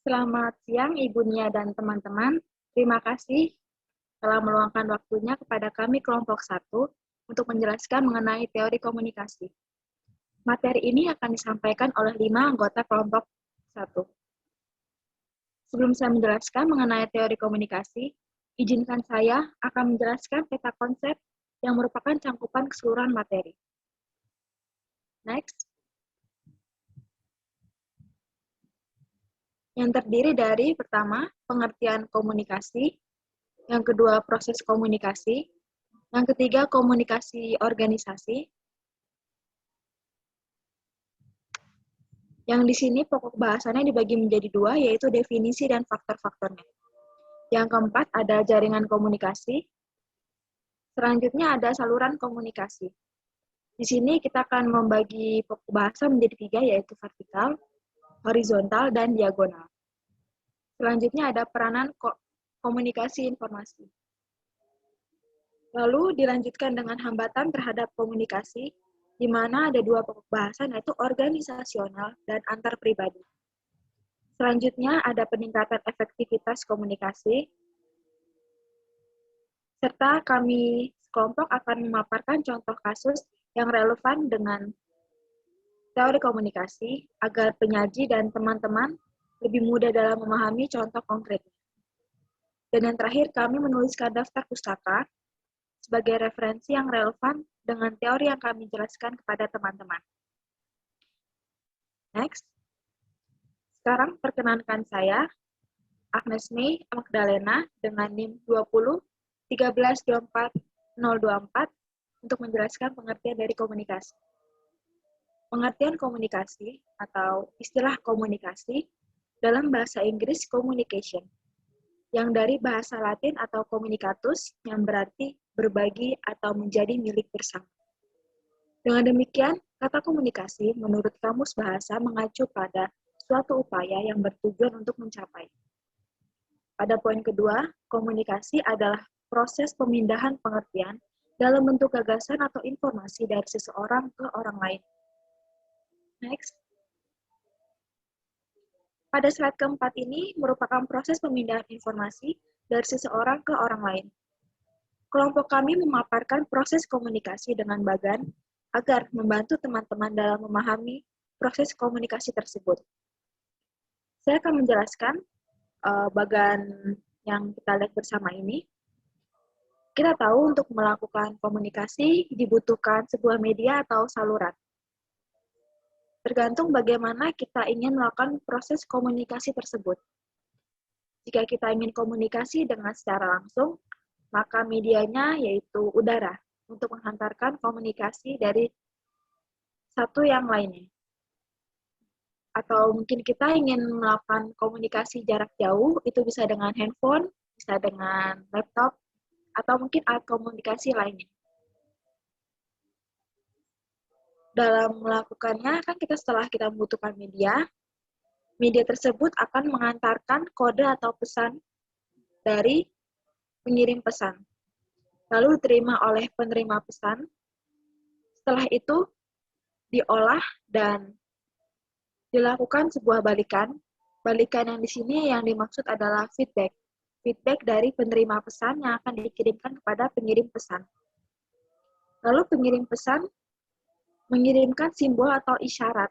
Selamat siang Ibu Nia dan teman-teman. Terima kasih telah meluangkan waktunya kepada kami kelompok 1 untuk menjelaskan mengenai teori komunikasi. Materi ini akan disampaikan oleh 5 anggota kelompok 1. Sebelum saya menjelaskan mengenai teori komunikasi, izinkan saya akan menjelaskan peta konsep yang merupakan cangkupan keseluruhan materi. Next. Yang terdiri dari pertama, pengertian komunikasi, yang kedua, proses komunikasi, yang ketiga, komunikasi organisasi. Yang di sini pokok bahasannya dibagi menjadi 2, yaitu definisi dan faktor-faktornya. Yang keempat, ada jaringan komunikasi. Selanjutnya ada saluran komunikasi. Di sini kita akan membagi pokok bahasa menjadi 3, yaitu vertikal, horizontal, dan diagonal. Selanjutnya ada peranan komunikasi informasi. Lalu dilanjutkan dengan hambatan terhadap komunikasi, di mana ada 2 pokok bahasan, yaitu organisasional dan antar pribadi. Selanjutnya ada peningkatan efektivitas komunikasi, serta kami kelompok akan memaparkan contoh kasus yang relevan dengan teori komunikasi agar penyaji dan teman-teman lebih mudah dalam memahami contoh konkretnya. Dan yang terakhir, kami menuliskan daftar pustaka sebagai referensi yang relevan dengan teori yang kami jelaskan kepada teman-teman. Next. Sekarang perkenankan saya, Agnes May Magdalena, dengan NIM 20 1324024 untuk menjelaskan pengertian dari komunikasi. Pengertian komunikasi atau istilah komunikasi dalam bahasa Inggris communication, yang dari bahasa Latin atau communicatus, yang berarti berbagi atau menjadi milik bersama. Dengan demikian, kata komunikasi menurut Kamus Bahasa mengacu pada suatu upaya yang bertujuan untuk mencapai. Pada poin kedua, komunikasi adalah proses pemindahan pengertian dalam bentuk gagasan atau informasi dari seseorang ke orang lain. Next. Pada slide keempat ini merupakan proses pemindahan informasi dari seseorang ke orang lain. Kelompok kami memaparkan proses komunikasi dengan bagan agar membantu teman-teman dalam memahami proses komunikasi tersebut. Saya akan menjelaskan bagan yang kita lihat bersama ini. Kita tahu untuk melakukan komunikasi dibutuhkan sebuah media atau saluran. Tergantung bagaimana kita ingin melakukan proses komunikasi tersebut. Jika kita ingin komunikasi dengan secara langsung, maka medianya yaitu udara untuk menghantarkan komunikasi dari satu yang lainnya. Atau mungkin kita ingin melakukan komunikasi jarak jauh, itu bisa dengan handphone, bisa dengan laptop, atau mungkin alat komunikasi lainnya. Dalam melakukannya, kan setelah kita membutuhkan media tersebut akan mengantarkan kode atau pesan dari pengirim pesan. Lalu diterima oleh penerima pesan. Setelah itu diolah dan dilakukan sebuah balikan. Balikan yang di sini yang dimaksud adalah feedback. Feedback dari penerima pesan yang akan dikirimkan kepada pengirim pesan. Lalu pengirim pesan mengirimkan simbol atau isyarat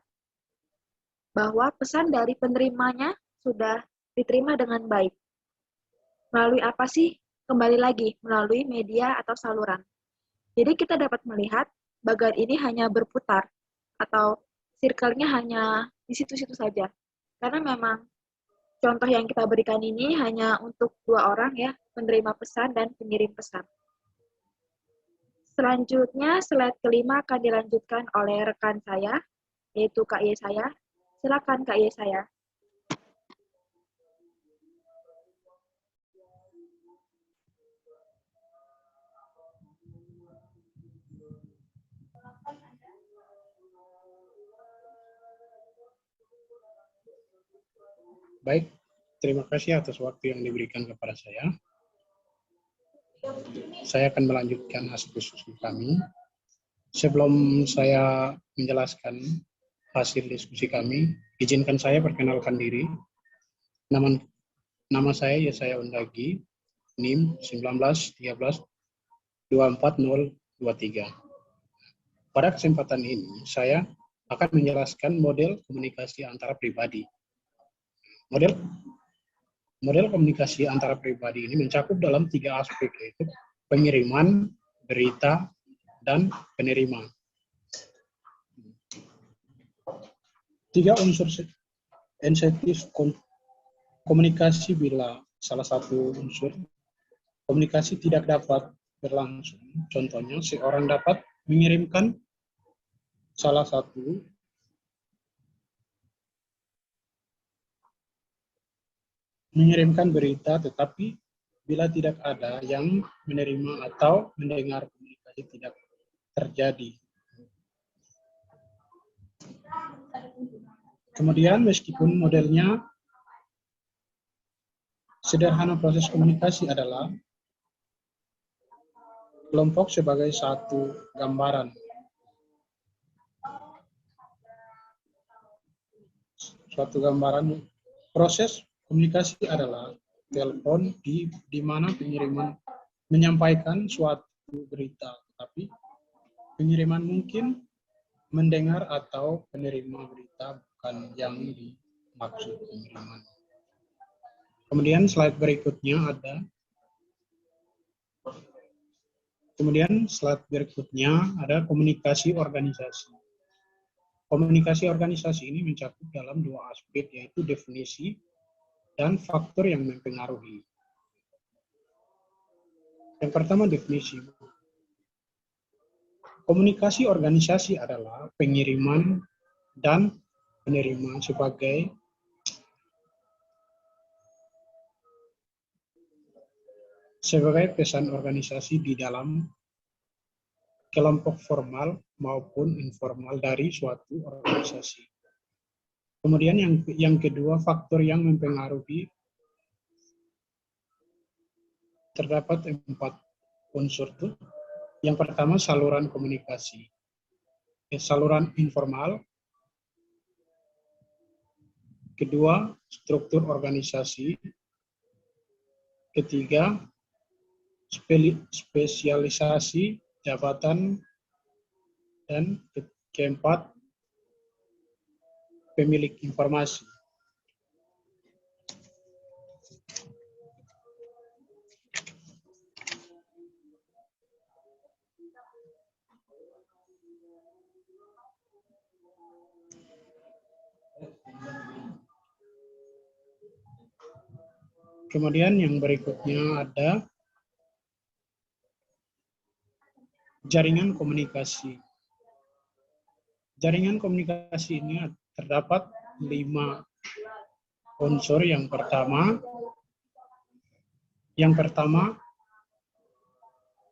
bahwa pesan dari penerimanya sudah diterima dengan baik. Melalui apa sih? Kembali lagi, melalui media atau saluran. Jadi kita dapat melihat bagan ini hanya berputar atau circle-nya hanya di situ-situ saja. Karena memang contoh yang kita berikan ini hanya untuk 2 orang ya, penerima pesan dan pengirim pesan. Selanjutnya, slide kelima akan dilanjutkan oleh rekan saya, yaitu Kak Yesaya. Silakan Kak Yesaya. Baik, terima kasih atas waktu yang diberikan kepada saya. Saya akan melanjutkan hasil diskusi kami. Sebelum saya menjelaskan hasil diskusi kami, izinkan saya perkenalkan diri. Nama, nama saya Yesaya Undagi, NIM 1913240023. Pada kesempatan ini, saya akan menjelaskan model komunikasi antara pribadi. Model komunikasi antara pribadi ini mencakup dalam 3 aspek, yaitu pengiriman, berita, dan penerima. 3 unsur sensitif komunikasi bila salah satu unsur komunikasi tidak dapat berlangsung. Contohnya, seorang dapat mengirimkan salah satu berita, tetapi bila tidak ada yang menerima atau mendengar, komunikasi tidak terjadi. Kemudian, meskipun modelnya sederhana, proses komunikasi adalah kelompok sebagai satu gambaran. Suatu gambaran. Proses komunikasi adalah telepon di mana pengiriman menyampaikan suatu berita, tetapi pengiriman mungkin mendengar atau penerima berita bukan yang dimaksud pengiriman. Kemudian slide berikutnya ada komunikasi organisasi. Komunikasi organisasi ini mencakup dalam 2 aspek, yaitu definisi dan faktor yang mempengaruhi. Yang pertama, definisi. Komunikasi organisasi adalah pengiriman dan penerima sebagai pesan organisasi di dalam kelompok formal maupun informal dari suatu organisasi. Kemudian yang kedua, faktor yang mempengaruhi. Terdapat 4 unsur tuh. Yang pertama, saluran komunikasi. Saluran informal. Kedua, struktur organisasi. Ketiga, spesialisasi jabatan. Dan keempat, pemilik informasi. Kemudian yang berikutnya ada jaringan komunikasi. Jaringan komunikasi ini terdapat 5 unsur. Yang pertama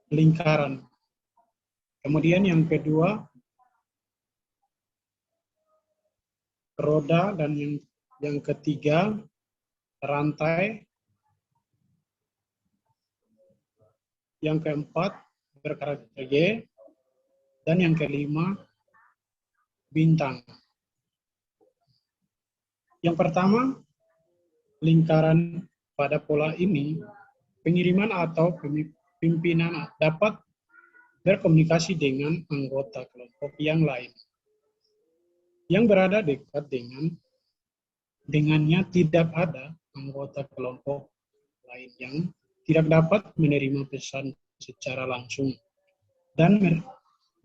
lingkaran. Kemudian yang kedua roda, dan yang ketiga rantai. Yang keempat berkarakter Y, dan yang kelima bintang. Yang pertama, lingkaran. Pada pola ini, pengiriman atau pimpinan dapat berkomunikasi dengan anggota kelompok yang lain yang berada dekat dengannya. Tidak ada anggota kelompok lain yang tidak dapat menerima pesan secara langsung, dan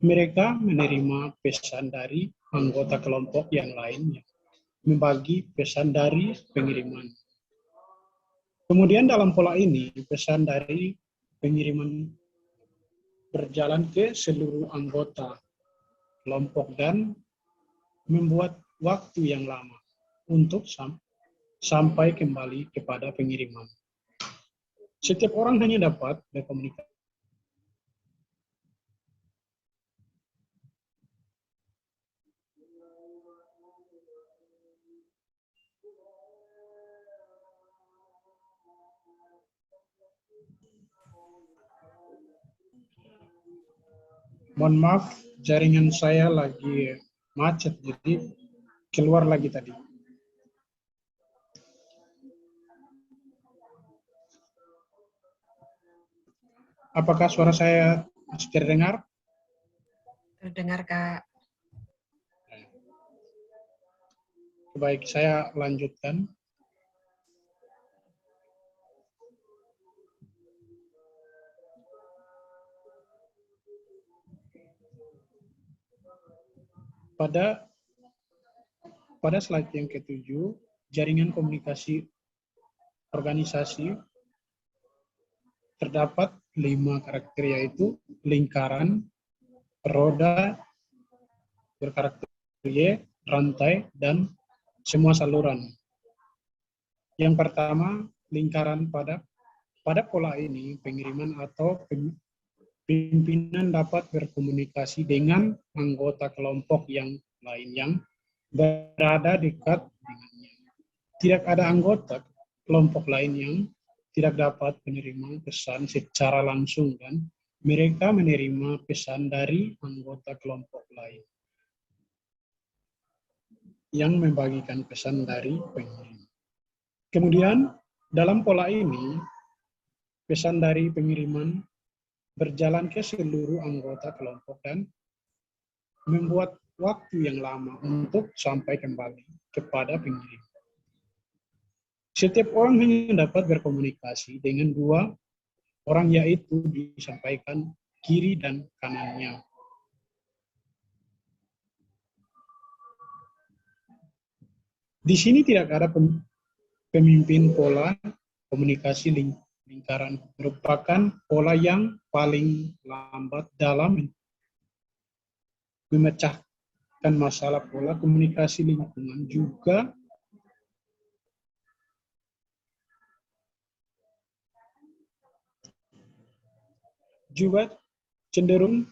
mereka menerima pesan dari anggota kelompok yang lainnya, membagi pesan dari pengiriman. Kemudian dalam pola ini, pesan dari pengiriman berjalan ke seluruh anggota kelompok dan membuat waktu yang lama untuk sampai kembali kepada pengiriman. Setiap orang hanya dapat berkomunikasi. Mohon maaf, jaringan saya lagi macet, jadi keluar lagi tadi. Apakah suara saya masih terdengar? Terdengar, Kak. Baik, saya lanjutkan. Pada slide yang ke-7, jaringan komunikasi organisasi terdapat 5 karakter, yaitu lingkaran, roda, berkarakter Y, rantai, dan semua saluran. Yang pertama, lingkaran. Pada pola ini, pengiriman atau pimpinan dapat berkomunikasi dengan anggota kelompok yang lain yang berada dekat dengannya. Tidak ada anggota kelompok lain yang tidak dapat menerima pesan secara langsung dan mereka menerima pesan dari anggota kelompok lain yang membagikan pesan dari pengirim. Kemudian, dalam pola ini, pesan dari pengiriman berjalan ke seluruh anggota kelompok dan membuat waktu yang lama untuk sampai kembali kepada pengirim. Setiap orang hanya dapat berkomunikasi dengan 2 orang, yaitu disampaikan kiri dan kanannya. Di sini tidak ada pemimpin. Pola komunikasi lingkaran merupakan pola yang paling lambat dalam memecahkan masalah. Pola komunikasi lingkungan juga cenderung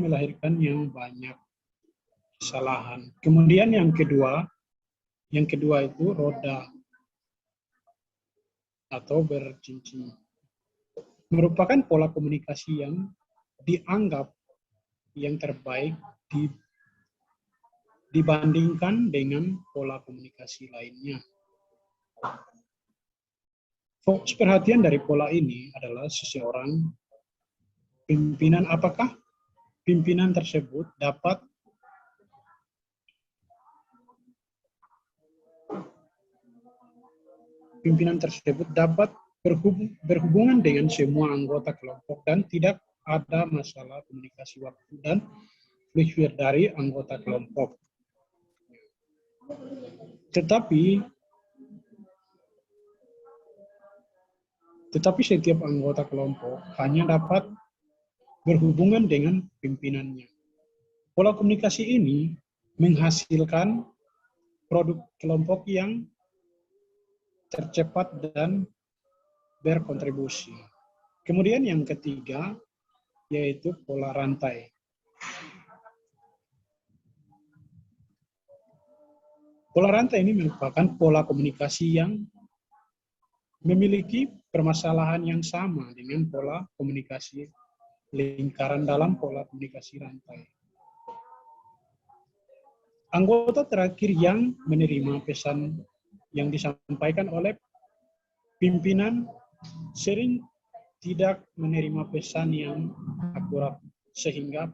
melahirkan yang banyak kesalahan. Kemudian yang kedua itu roda atau bercincin. Merupakan pola komunikasi yang dianggap yang terbaik dibandingkan dengan pola komunikasi lainnya. Fokus perhatian dari pola ini adalah seseorang pimpinan. Apakah pimpinan tersebut dapat berhubungan dengan semua anggota kelompok dan tidak ada masalah komunikasi waktu dan behavior dari anggota kelompok. Tetapi setiap anggota kelompok hanya dapat berhubungan dengan pimpinannya. Pola komunikasi ini menghasilkan produk kelompok yang tercepat dan berkontribusi. Kemudian yang ketiga, yaitu pola rantai. Pola rantai ini merupakan pola komunikasi yang memiliki permasalahan yang sama dengan pola komunikasi lingkaran dalam pola komunikasi rantai. Anggota terakhir yang menerima pesan yang disampaikan oleh pimpinan sering tidak menerima pesan yang akurat, sehingga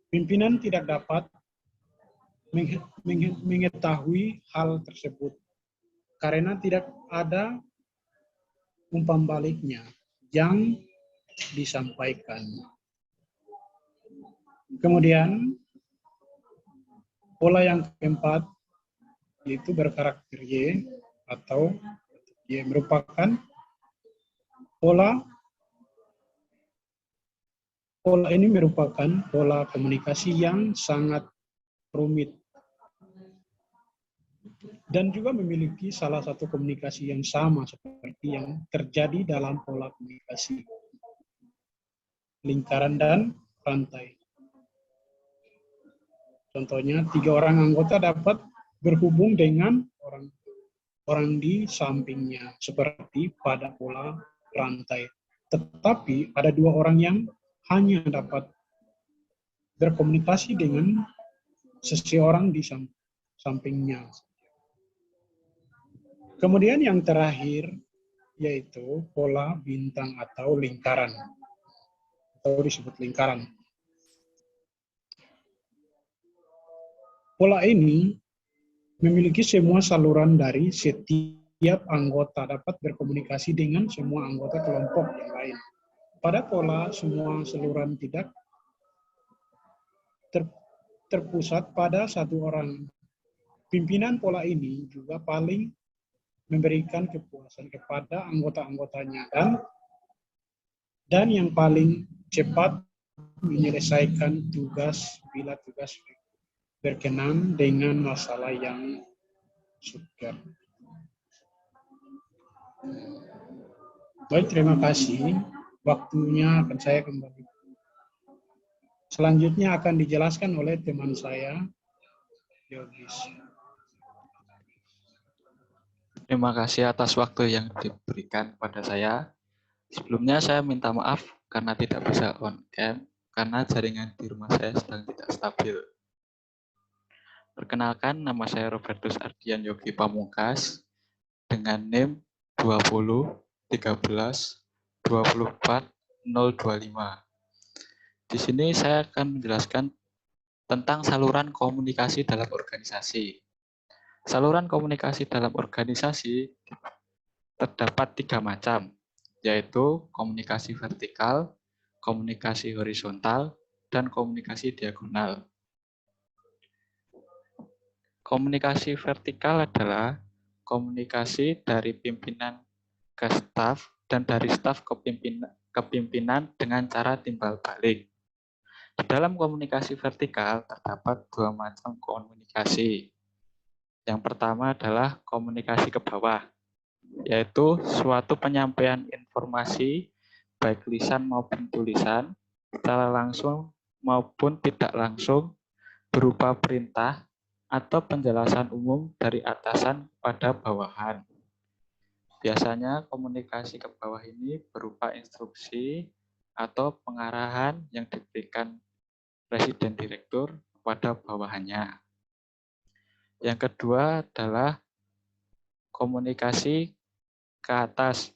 pimpinan tidak dapat mengetahui hal tersebut karena tidak ada umpan baliknya yang disampaikan. Kemudian pola yang keempat yaitu berkarakter Y atau Y merupakan pola ini merupakan pola komunikasi yang sangat rumit dan juga memiliki salah satu komunikasi yang sama seperti yang terjadi dalam pola komunikasi lingkaran dan rantai. Contohnya, 3 orang anggota dapat berhubung dengan orang di sampingnya seperti pada pola rantai. Tetapi ada 2 orang yang hanya dapat berkomunikasi dengan seseorang di sampingnya. Kemudian yang terakhir yaitu pola bintang atau lingkaran, atau disebut lingkaran. Pola ini memiliki semua saluran dari setiap anggota dapat berkomunikasi dengan semua anggota kelompok yang lain. Pada pola, semua saluran tidak terpusat pada satu orang. Pimpinan pola ini juga paling memberikan kepuasan kepada anggota-anggotanya dan yang paling cepat menyelesaikan tugas bila tugas berkenan dengan masalah yang sukar. Baik, terima kasih. Waktunya akan saya kembali. Selanjutnya akan dijelaskan oleh teman saya, Yogis. Terima kasih atas waktu yang diberikan pada saya. Sebelumnya saya minta maaf karena tidak bisa on cam, karena jaringan di rumah saya sedang tidak stabil. Perkenalkan, nama saya Robertus Ardian Yogi Pamungkas dengan NIM 20 13 24 025. Di sini saya akan menjelaskan tentang saluran komunikasi dalam organisasi. Saluran komunikasi dalam organisasi terdapat 3 macam, yaitu komunikasi vertikal, komunikasi horizontal, dan komunikasi diagonal. Komunikasi vertikal adalah komunikasi dari pimpinan ke staf dan dari staf ke pimpinan dengan cara timbal balik. Di dalam komunikasi vertikal terdapat 2 macam komunikasi. Yang pertama adalah komunikasi ke bawah, yaitu suatu penyampaian informasi baik lisan maupun tulisan secara langsung maupun tidak langsung berupa perintah atau penjelasan umum dari atasan pada bawahan. Biasanya komunikasi ke bawah ini berupa instruksi atau pengarahan yang diberikan presiden direktur kepada bawahannya. Yang kedua adalah komunikasi ke atas.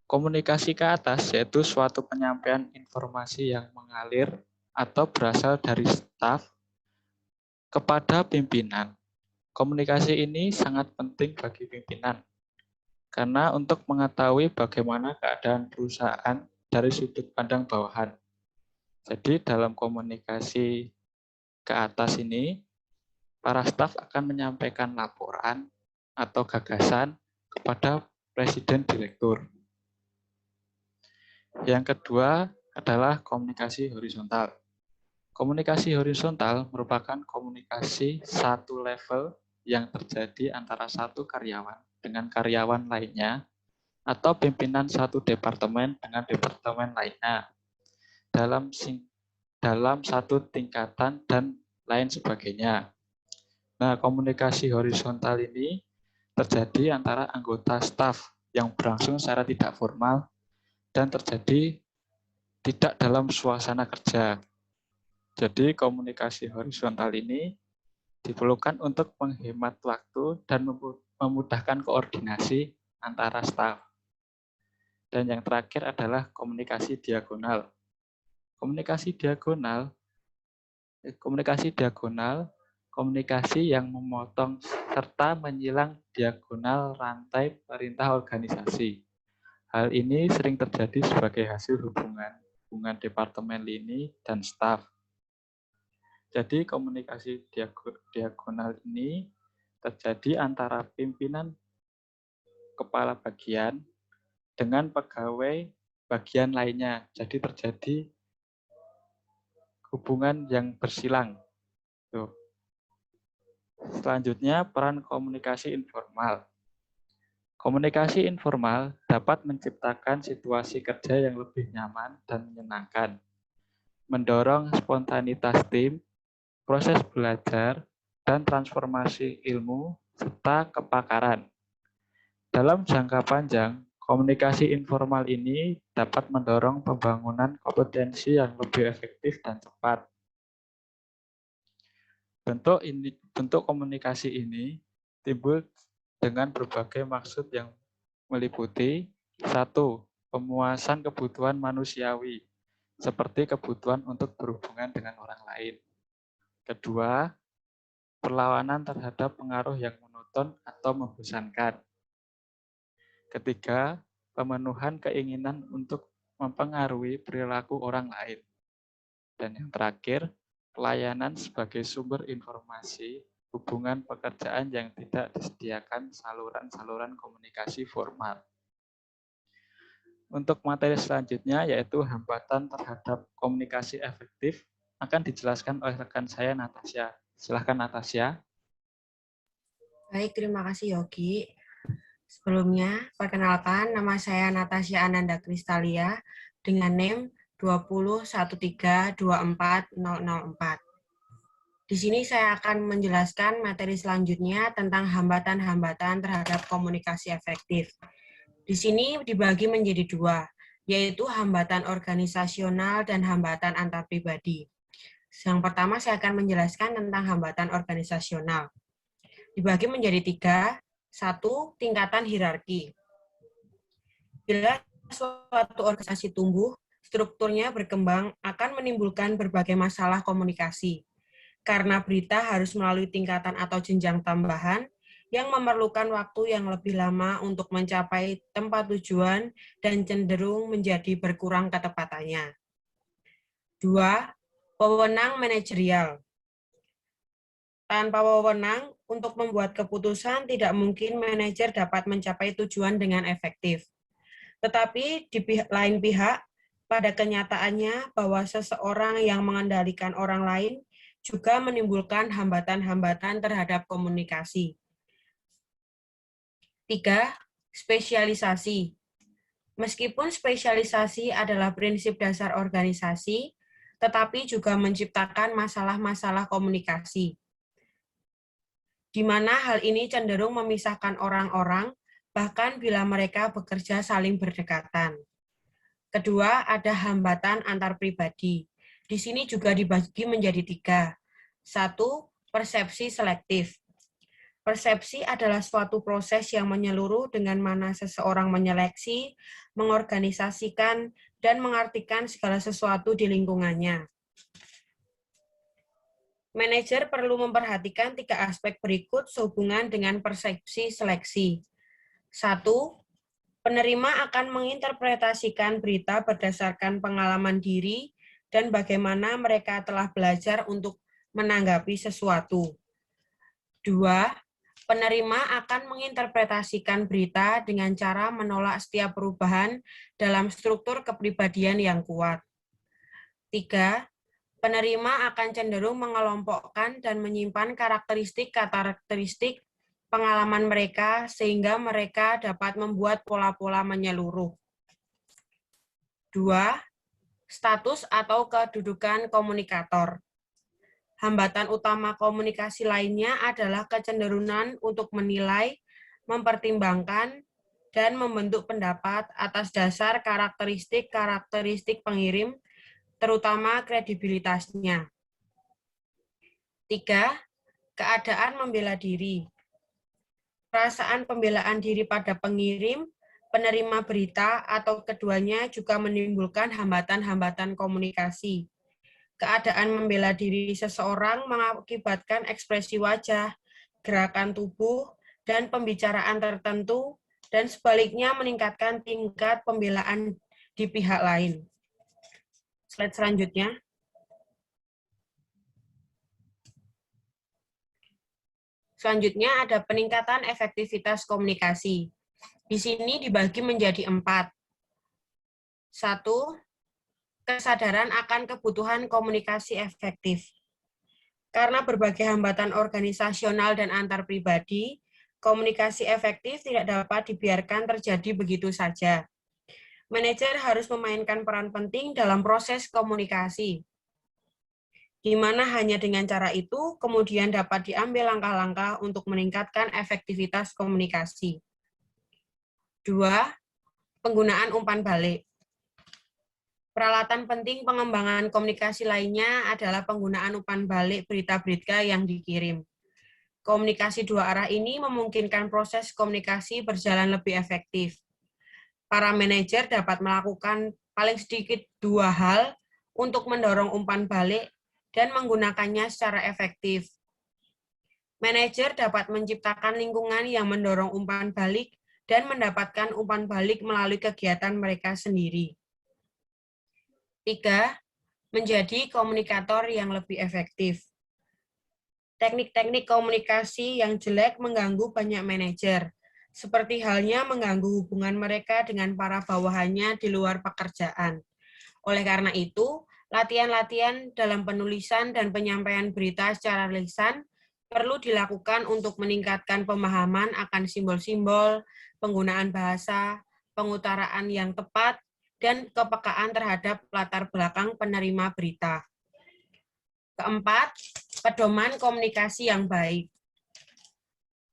Komunikasi ke atas yaitu suatu penyampaian informasi yang mengalir atau berasal dari staf kepada pimpinan. Komunikasi ini sangat penting bagi pimpinan karena untuk mengetahui bagaimana keadaan perusahaan dari sudut pandang bawahan. Jadi dalam komunikasi ke atas ini, para staf akan menyampaikan laporan atau gagasan kepada presiden direktur. Yang kedua adalah komunikasi horizontal. Komunikasi horizontal merupakan komunikasi satu level yang terjadi antara satu karyawan dengan karyawan lainnya atau pimpinan satu departemen dengan departemen lainnya dalam satu tingkatan dan lain sebagainya. Nah, komunikasi horizontal ini terjadi antara anggota staf yang berlangsung secara tidak formal dan terjadi tidak dalam suasana kerja. Jadi komunikasi horizontal ini diperlukan untuk menghemat waktu dan memudahkan koordinasi antara staf. Dan yang terakhir adalah komunikasi diagonal. Komunikasi komunikasi yang memotong serta menyilang diagonal rantai perintah organisasi. Hal ini sering terjadi sebagai hasil hubungan departemen lini dan staf. Jadi komunikasi diagonal ini terjadi antara pimpinan kepala bagian dengan pegawai bagian lainnya. Jadi terjadi hubungan yang bersilang. Tuh. Selanjutnya, peran komunikasi informal. Komunikasi informal dapat menciptakan situasi kerja yang lebih nyaman dan menyenangkan, mendorong spontanitas tim, proses belajar, dan transformasi ilmu, serta kepakaran. Dalam jangka panjang, komunikasi informal ini dapat mendorong pembangunan kompetensi yang lebih efektif dan cepat. Bentuk komunikasi ini timbul dengan berbagai maksud yang meliputi: 1. Pemuasan kebutuhan manusiawi, seperti kebutuhan untuk berhubungan dengan orang lain. Kedua, perlawanan terhadap pengaruh yang monoton atau membosankan. Ketiga, pemenuhan keinginan untuk mempengaruhi perilaku orang lain. Dan yang terakhir, pelayanan sebagai sumber informasi hubungan pekerjaan yang tidak disediakan saluran-saluran komunikasi formal. Untuk materi selanjutnya, yaitu hambatan terhadap komunikasi efektif, akan dijelaskan oleh rekan saya, Natasha. Silahkan, Natasha. Baik, terima kasih Yogi. Sebelumnya, perkenalkan nama saya Natasha Ananda Kristalia dengan NIM 201324004. Di sini saya akan menjelaskan materi selanjutnya tentang hambatan-hambatan terhadap komunikasi efektif. Di sini dibagi menjadi dua, yaitu hambatan organisasional dan hambatan antar pribadi. Yang pertama saya akan menjelaskan tentang hambatan organisasional. Dibagi menjadi tiga. 1. Tingkatan hierarki. Bila suatu organisasi tumbuh, strukturnya berkembang akan menimbulkan berbagai masalah komunikasi. Karena berita harus melalui tingkatan atau jenjang tambahan yang memerlukan waktu yang lebih lama untuk mencapai tempat tujuan dan cenderung menjadi berkurang ketepatannya. 2. Wewenang manajerial. Tanpa wewenang untuk membuat keputusan, tidak mungkin manajer dapat mencapai tujuan dengan efektif. Tetapi di lain pihak, pada kenyataannya bahwa seseorang yang mengendalikan orang lain juga menimbulkan hambatan-hambatan terhadap komunikasi. 3. Spesialisasi. Meskipun spesialisasi adalah prinsip dasar organisasi, tetapi juga menciptakan masalah-masalah komunikasi, di mana hal ini cenderung memisahkan orang-orang, bahkan bila mereka bekerja saling berdekatan. Kedua, ada hambatan antar pribadi. Di sini juga dibagi menjadi tiga. 1. Persepsi selektif. Persepsi adalah suatu proses yang menyeluruh dengan mana seseorang menyeleksi, mengorganisasikan, dan mengartikan segala sesuatu di lingkungannya. Manajer perlu memperhatikan tiga aspek berikut sehubungan dengan persepsi seleksi. 1. Penerima akan menginterpretasikan berita berdasarkan pengalaman diri dan bagaimana mereka telah belajar untuk menanggapi sesuatu. 2. Penerima akan menginterpretasikan berita dengan cara menolak setiap perubahan dalam struktur kepribadian yang kuat. 3. Penerima akan cenderung mengelompokkan dan menyimpan karakteristik pengalaman mereka sehingga mereka dapat membuat pola-pola menyeluruh. 2. Status atau kedudukan komunikator. Hambatan utama komunikasi lainnya adalah kecenderungan untuk menilai, mempertimbangkan, dan membentuk pendapat atas dasar karakteristik pengirim, terutama kredibilitasnya. 3. Keadaan membela diri. Perasaan pembelaan diri pada pengirim, penerima berita, atau keduanya juga menimbulkan hambatan-hambatan komunikasi. Keadaan membela diri seseorang mengakibatkan ekspresi wajah, gerakan tubuh, dan pembicaraan tertentu, dan sebaliknya meningkatkan tingkat pembelaan di pihak lain. Slide selanjutnya. Selanjutnya ada peningkatan efektivitas komunikasi. Di sini dibagi menjadi 4. 1. Kesadaran akan kebutuhan komunikasi efektif. Karena berbagai hambatan organisasional dan antar pribadi, komunikasi efektif tidak dapat dibiarkan terjadi begitu saja. Manajer harus memainkan peran penting dalam proses komunikasi, di mana hanya dengan cara itu kemudian dapat diambil langkah-langkah untuk meningkatkan efektivitas komunikasi. 2. Penggunaan umpan balik. Peralatan penting pengembangan komunikasi lainnya adalah penggunaan umpan balik berita-berita yang dikirim. Komunikasi dua arah ini memungkinkan proses komunikasi berjalan lebih efektif. Para manajer dapat melakukan paling sedikit 2 hal untuk mendorong umpan balik dan menggunakannya secara efektif. Manajer dapat menciptakan lingkungan yang mendorong umpan balik dan mendapatkan umpan balik melalui kegiatan mereka sendiri. 3. Menjadi komunikator yang lebih efektif. Teknik-teknik komunikasi yang jelek mengganggu banyak manajer, seperti halnya mengganggu hubungan mereka dengan para bawahannya di luar pekerjaan. Oleh karena itu, latihan-latihan dalam penulisan dan penyampaian berita secara lisan perlu dilakukan untuk meningkatkan pemahaman akan simbol-simbol, penggunaan bahasa, pengutaraan yang tepat, dan kepekaan terhadap latar belakang penerima berita. Keempat, pedoman komunikasi yang baik.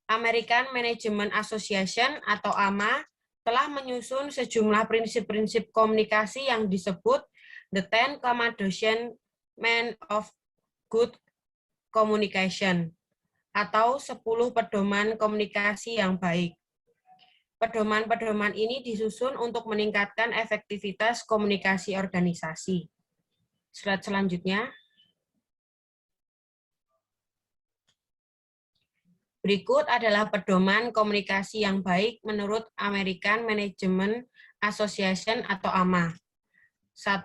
American Management Association atau AMA telah menyusun sejumlah prinsip-prinsip komunikasi yang disebut The 10 Commandments of Good Communication atau 10 pedoman komunikasi yang baik. Pedoman-pedoman ini disusun untuk meningkatkan efektivitas komunikasi organisasi. Slide selanjutnya. Berikut adalah pedoman komunikasi yang baik menurut American Management Association atau AMA. 1.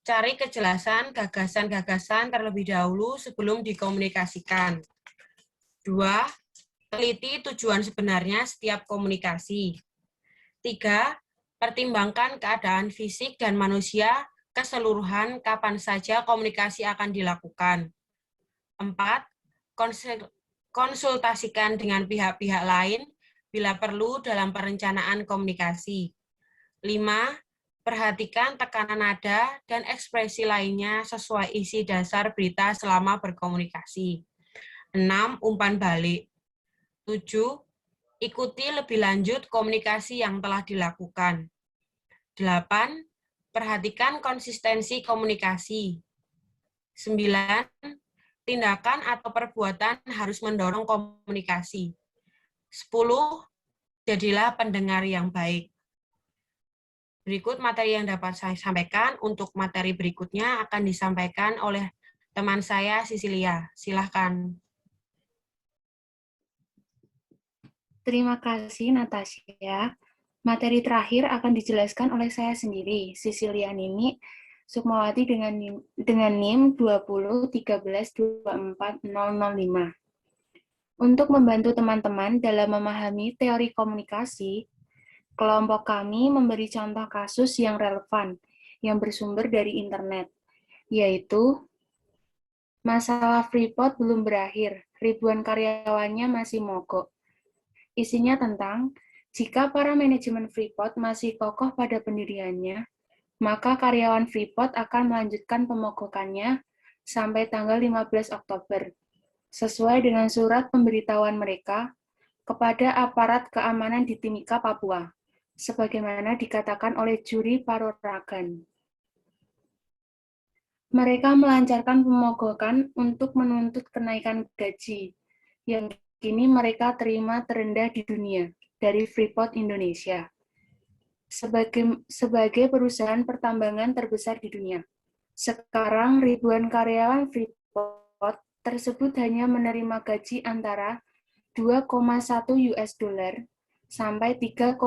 Cari kejelasan gagasan-gagasan terlebih dahulu sebelum dikomunikasikan. 2. Teliti tujuan sebenarnya setiap komunikasi. 3. Pertimbangkan keadaan fisik dan manusia keseluruhan kapan saja komunikasi akan dilakukan. 4. Konsultasikan dengan pihak-pihak lain bila perlu dalam perencanaan komunikasi. 5. Perhatikan tekanan nada dan ekspresi lainnya sesuai isi dasar berita selama berkomunikasi. 6. Umpan balik. 7. Ikuti lebih lanjut komunikasi yang telah dilakukan. 8. Perhatikan konsistensi komunikasi. 9. Tindakan atau perbuatan harus mendorong komunikasi. 10. Jadilah pendengar yang baik. Berikut materi yang dapat saya sampaikan. Untuk materi berikutnya akan disampaikan oleh teman saya, Sisilia. Silahkan. Terima kasih, Natasha. Materi terakhir akan dijelaskan oleh saya sendiri, Sisilia Nini Sukmawati dengan NIM 2013124005. Untuk membantu teman-teman dalam memahami teori komunikasi, kelompok kami memberi contoh kasus yang relevan, yang bersumber dari internet, yaitu masalah Freeport belum berakhir, ribuan karyawannya masih mogok. Isinya tentang, jika para manajemen Freeport masih kokoh pada pendiriannya, maka karyawan Freeport akan melanjutkan pemogokannya sampai tanggal 15 Oktober, sesuai dengan surat pemberitahuan mereka kepada aparat keamanan di Timika, Papua, sebagaimana dikatakan oleh juri Paroragan. Mereka melancarkan pemogokan untuk menuntut kenaikan gaji, yang kini mereka terima terendah di dunia dari Freeport Indonesia, sebagai perusahaan pertambangan terbesar di dunia. Sekarang ribuan karyawan Freeport tersebut hanya menerima gaji antara 2,1 US dollar sampai 3,5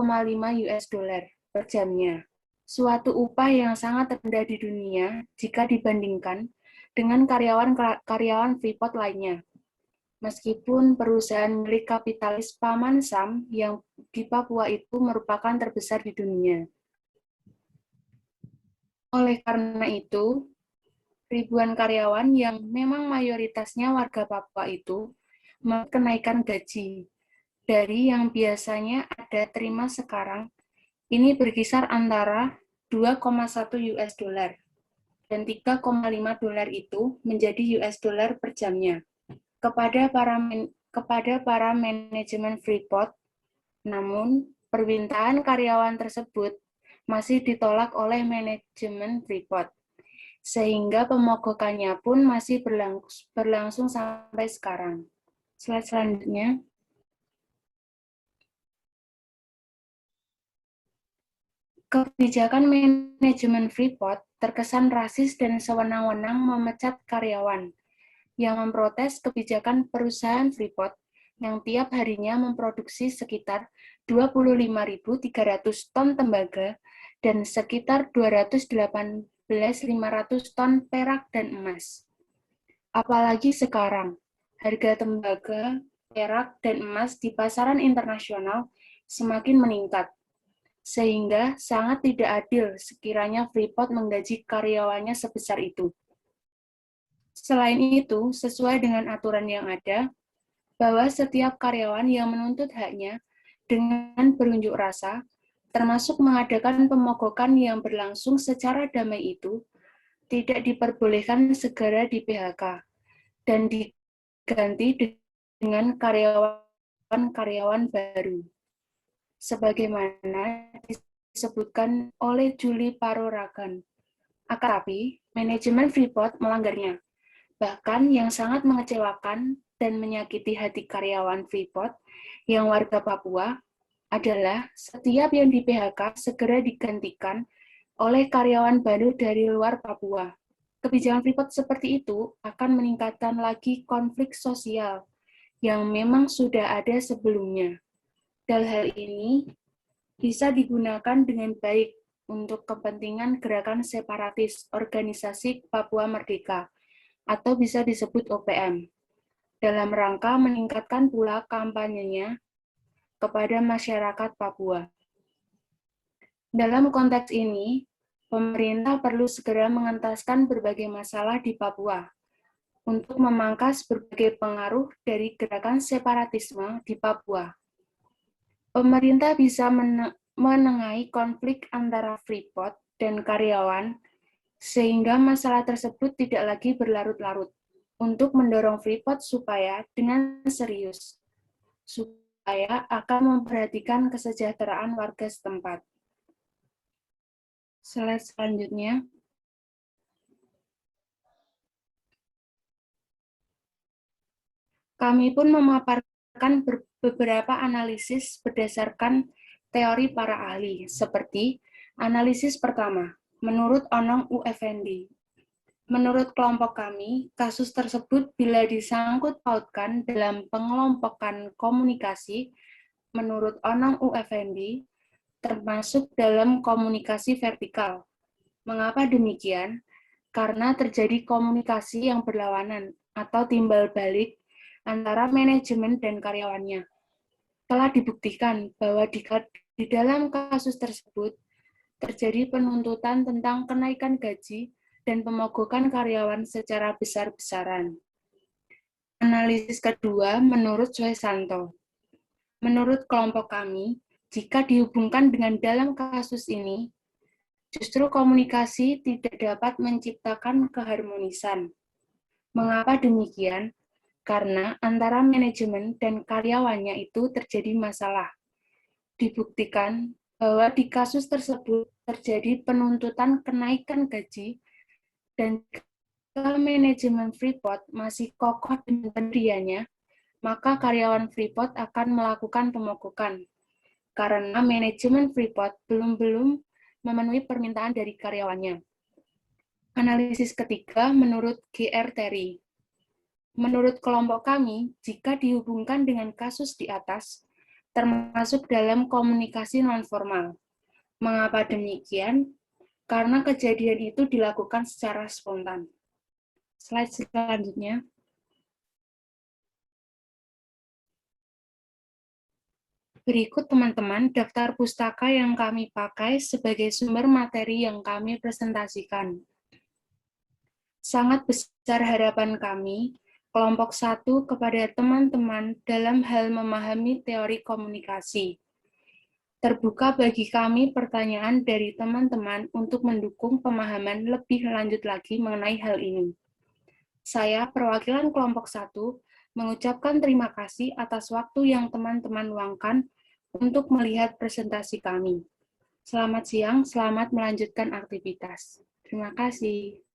US dollar per jamnya. Suatu upah yang sangat rendah di dunia jika dibandingkan dengan karyawan Freeport lainnya. Meskipun perusahaan milik kapitalis Paman Sam yang di Papua itu merupakan terbesar di dunia. Oleh karena itu, ribuan karyawan yang memang mayoritasnya warga Papua itu menaikkan gaji dari yang biasanya ada terima sekarang, ini berkisar antara 2,1 US dollar dan 3,5 dolar itu menjadi US dollar per jamnya. Kepada para manajemen Freeport, namun permintaan karyawan tersebut masih ditolak oleh manajemen Freeport, sehingga pemogokannya pun masih berlangsung sampai sekarang. Slide selanjutnya. Kebijakan manajemen Freeport terkesan rasis dan sewenang-wenang memecat karyawan yang memprotes kebijakan perusahaan Freeport yang tiap harinya memproduksi sekitar 25.300 ton tembaga dan sekitar 218.500 ton perak dan emas. Apalagi sekarang, harga tembaga, perak, dan emas di pasaran internasional semakin meningkat, sehingga sangat tidak adil sekiranya Freeport menggaji karyawannya sebesar itu. Selain itu, sesuai dengan aturan yang ada, bahwa setiap karyawan yang menuntut haknya dengan berunjuk rasa, termasuk mengadakan pemogokan yang berlangsung secara damai itu, tidak diperbolehkan segera di PHK, dan diganti dengan karyawan-karyawan baru. Sebagaimana disebutkan oleh Julie Paroragan. Akan tapi, manajemen Freeport melanggarnya. Bahkan yang sangat mengecewakan dan menyakiti hati karyawan Freeport yang warga Papua adalah setiap yang di PHK segera digantikan oleh karyawan baru dari luar Papua. Kebijakan Freeport seperti itu akan meningkatkan lagi konflik sosial yang memang sudah ada sebelumnya. Dan hal ini bisa digunakan dengan baik untuk kepentingan gerakan separatis organisasi Papua Merdeka, atau bisa disebut OPM, dalam rangka meningkatkan pula kampanyenya kepada masyarakat Papua. Dalam konteks ini, pemerintah perlu segera mengentaskan berbagai masalah di Papua untuk memangkas berbagai pengaruh dari gerakan separatisme di Papua. Pemerintah bisa menengahi konflik antara Freeport dan karyawan sehingga masalah tersebut tidak lagi berlarut-larut, untuk mendorong Freeport supaya dengan serius, supaya akan memperhatikan kesejahteraan warga setempat. Slide selanjutnya. Kami pun memaparkan beberapa analisis berdasarkan teori para ahli, seperti analisis pertama, menurut Onong U. Effendi. Menurut kelompok kami, kasus tersebut bila disangkut pautkan dalam pengelompokan komunikasi, menurut Onong U. Effendi, termasuk dalam komunikasi vertikal. Mengapa demikian? Karena terjadi komunikasi yang berlawanan atau timbal balik antara manajemen dan karyawannya. Telah dibuktikan bahwa di dalam kasus tersebut terjadi penuntutan tentang kenaikan gaji dan pemogokan karyawan secara besar-besaran. Analisis kedua menurut Suesanto. Menurut kelompok kami, jika dihubungkan dengan dalam kasus ini, justru komunikasi tidak dapat menciptakan keharmonisan. Mengapa demikian? Karena antara manajemen dan karyawannya itu terjadi masalah. Dibuktikan bahwa di kasus tersebut terjadi penuntutan kenaikan gaji dan jika manajemen Freeport masih kokoh dengan pendiriannya, maka karyawan Freeport akan melakukan pemogokan karena manajemen Freeport belum memenuhi permintaan dari karyawannya. Analisis ketiga menurut G.R. Terry. Menurut kelompok kami, jika dihubungkan dengan kasus di atas, termasuk dalam komunikasi nonformal. Mengapa demikian? Karena kejadian itu dilakukan secara spontan. Slide selanjutnya. Berikut teman-teman daftar pustaka yang kami pakai sebagai sumber materi yang kami presentasikan. Sangat besar harapan kami, kelompok 1 kepada teman-teman dalam hal memahami teori komunikasi. Terbuka bagi kami pertanyaan dari teman-teman untuk mendukung pemahaman lebih lanjut lagi mengenai hal ini. Saya, perwakilan kelompok 1, mengucapkan terima kasih atas waktu yang teman-teman luangkan untuk melihat presentasi kami. Selamat siang, selamat melanjutkan aktivitas. Terima kasih.